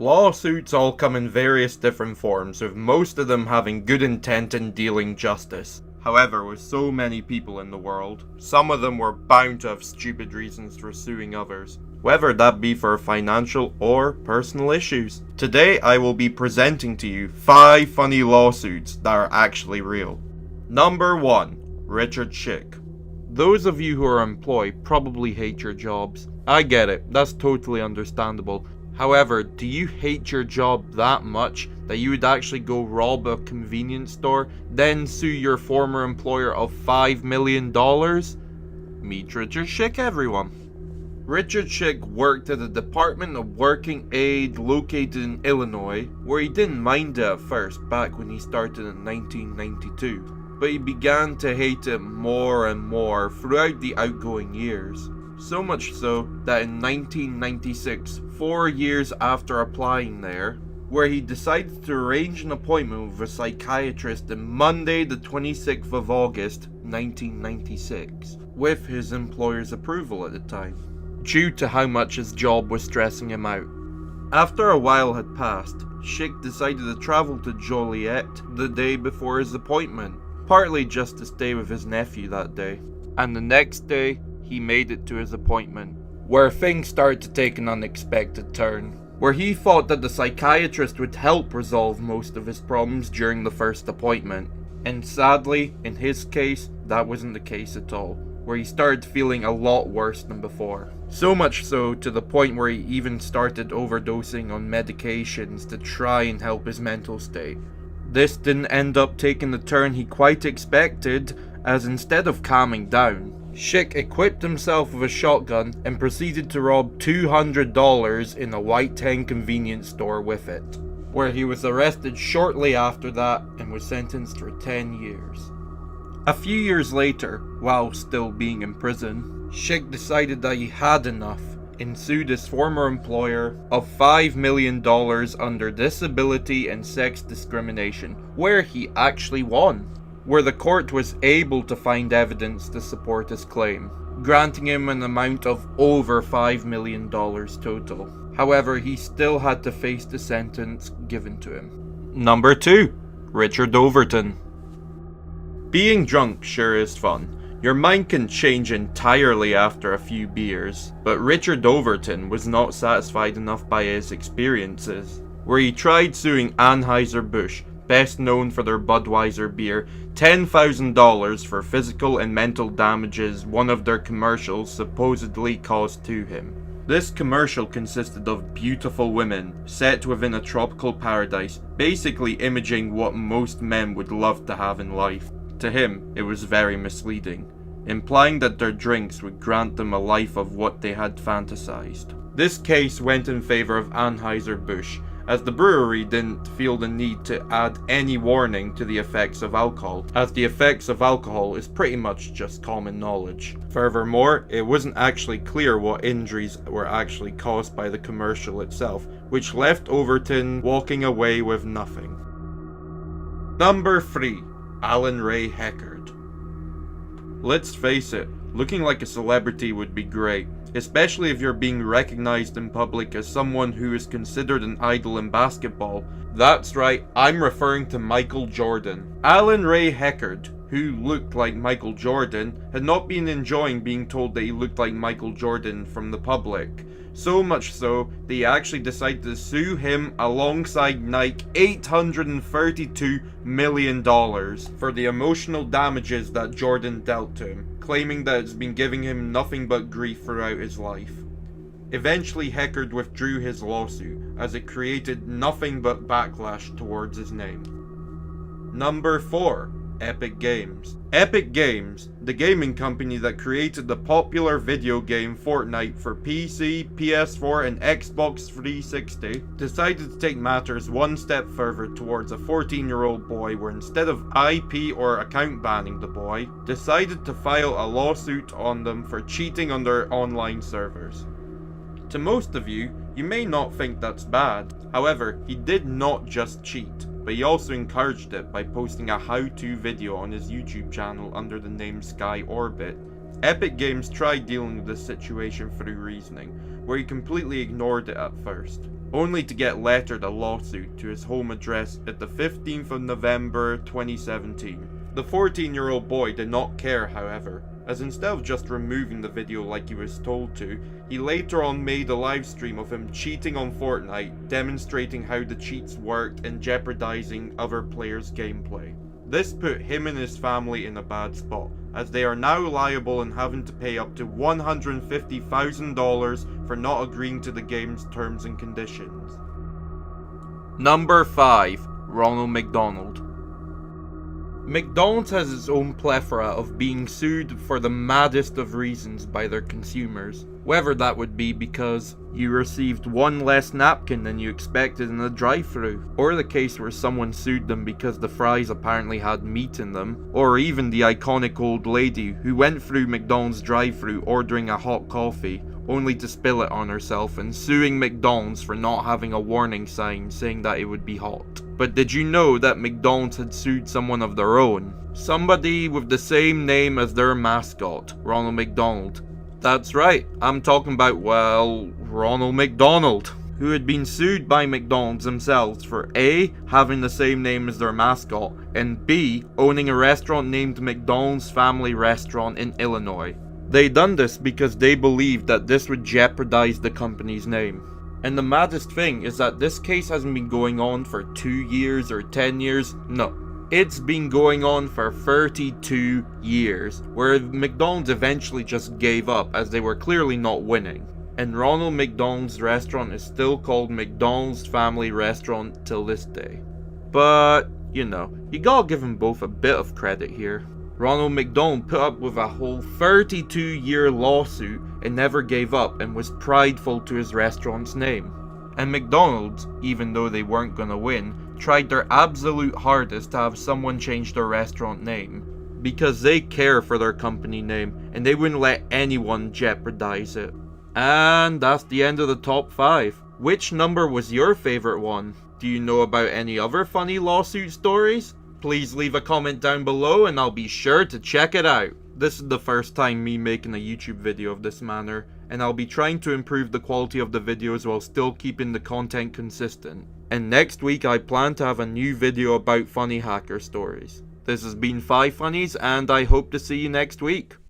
Lawsuits all come in various different forms, with most of them having good intent in dealing justice. However, with so many people in the world, some of them were bound to have stupid reasons for suing others, whether that be for financial or personal issues. Today I will be presenting to you 5 funny lawsuits that are actually real. Number 1. Richard Schick. Those of you who are employed probably hate your jobs. I get it, that's totally understandable. However, do you hate your job that much that you would actually go rob a convenience store, then sue your former employer of $5 million? Meet Richard Schick, everyone. Richard Schick worked at the Department of Working Aid located in Illinois, where he didn't mind it at first back when he started in 1992. But he began to hate it more and more throughout the outgoing years. So much so that in 1996, 4 years after applying there, where he decided to arrange an appointment with a psychiatrist on Monday the 26th of August 1996, with his employer's approval at the time, due to how much his job was stressing him out. After a while had passed, Schick decided to travel to Joliet the day before his appointment, partly just to stay with his nephew that day. And the next day, he made it to his appointment, where things started to take an unexpected turn, where he thought that the psychiatrist would help resolve most of his problems during the first appointment. And sadly, in his case, that wasn't the case at all, where he started feeling a lot worse than before. So much so to the point where he even started overdosing on medications to try and help his mental state. This didn't end up taking the turn he quite expected, as instead of calming down, Schick equipped himself with a shotgun and proceeded to rob $200 in a White 10 convenience store with it, where he was arrested shortly after that and was sentenced for 10 years. A few years later, while still being in prison, Schick decided that he had enough and sued his former employer of $5 million under disability and sex discrimination, where he actually won, where the court was able to find evidence to support his claim, granting him an amount of over $5 million total. However, he still had to face the sentence given to him. Number 2. Richard Overton. Being drunk sure is fun. Your mind can change entirely after a few beers, but Richard Overton was not satisfied enough by his experiences, where he tried suing Anheuser-Busch, best known for their Budweiser beer, $10,000 for physical and mental damages one of their commercials supposedly caused to him. This commercial consisted of beautiful women set within a tropical paradise, basically imaging what most men would love to have in life. To him, it was very misleading, implying that their drinks would grant them a life of what they had fantasized. This case went in favor of Anheuser-Busch, as the brewery didn't feel the need to add any warning to the effects of alcohol, as the effects of alcohol is pretty much just common knowledge. Furthermore, it wasn't actually clear what injuries were actually caused by the commercial itself, which left Overton walking away with nothing. Number 3. Alan Ray Heckard. Let's face it, looking like a celebrity would be great, especially if you're being recognized in public as someone who is considered an idol in basketball. That's right, I'm referring to Michael Jordan. Alan Ray Heckard, who looked like Michael Jordan, had not been enjoying being told that he looked like Michael Jordan from the public. So much so, they actually decided to sue him alongside Nike $832 million for the emotional damages that Jordan dealt to him, claiming that it's been giving him nothing but grief throughout his life. Eventually, Heckard withdrew his lawsuit, as it created nothing but backlash towards his name. Number 4. Epic Games. Epic Games, the gaming company that created the popular video game Fortnite for PC, PS4 and Xbox 360, decided to take matters one step further towards a 14-year-old boy, where instead of IP or account banning the boy, decided to file a lawsuit on them for cheating on their online servers. To most of you, you may not think that's bad. However, he did not just cheat, but he also encouraged it by posting a how-to video on his YouTube channel under the name Sky Orbit. Epic Games tried dealing with this situation through reasoning, where he completely ignored it at first. only to get lettered a lawsuit to his home address at the 15th of November 2017. The 14-year-old boy did not care, however, as instead of just removing the video like he was told to, he later on made a live stream of him cheating on Fortnite, demonstrating how the cheats worked and jeopardizing other players' gameplay. This put him and his family in a bad spot, as they are now liable and having to pay up to $150,000 for not agreeing to the game's terms and conditions. Number 5. Ronald McDonald. McDonald's has its own plethora of being sued for the maddest of reasons by their consumers, whether that would be because you received one less napkin than you expected in the drive-thru, or the case where someone sued them because the fries apparently had meat in them, or even the iconic old lady who went through McDonald's drive-thru ordering a hot coffee, only to spill it on herself and suing McDonald's for not having a warning sign saying that it would be hot. But did you know that McDonald's had sued someone of their own? Somebody with the same name as their mascot, Ronald McDonald. That's right, I'm talking about, well, Ronald McDonald, who had been sued by McDonald's themselves for A, having the same name as their mascot, and B, owning a restaurant named McDonald's Family Restaurant in Illinois. They done this because they believed that this would jeopardize the company's name. And the maddest thing is that this case hasn't been going on for 2 years or 10 years, no. It's been going on for 32 years, where McDonald's eventually just gave up as they were clearly not winning. And Ronald McDonald's restaurant is still called McDonald's Family Restaurant till this day. But, you know, you gotta give them both a bit of credit here. Ronald McDonald put up with a whole 32-year lawsuit and never gave up and was prideful to his restaurant's name. And McDonald's, even though they weren't gonna win, tried their absolute hardest to have someone change their restaurant name, because they care for their company name and they wouldn't let anyone jeopardize it. And that's the end of the top 5. Which number was your favorite one? Do you know about any other funny lawsuit stories? Please leave a comment down below and I'll be sure to check it out. This is the first time me making a YouTube video of this manner, and I'll be trying to improve the quality of the videos while still keeping the content consistent. And next week I plan to have a new video about funny hacker stories. This has been 5 Funnies and I hope to see you next week.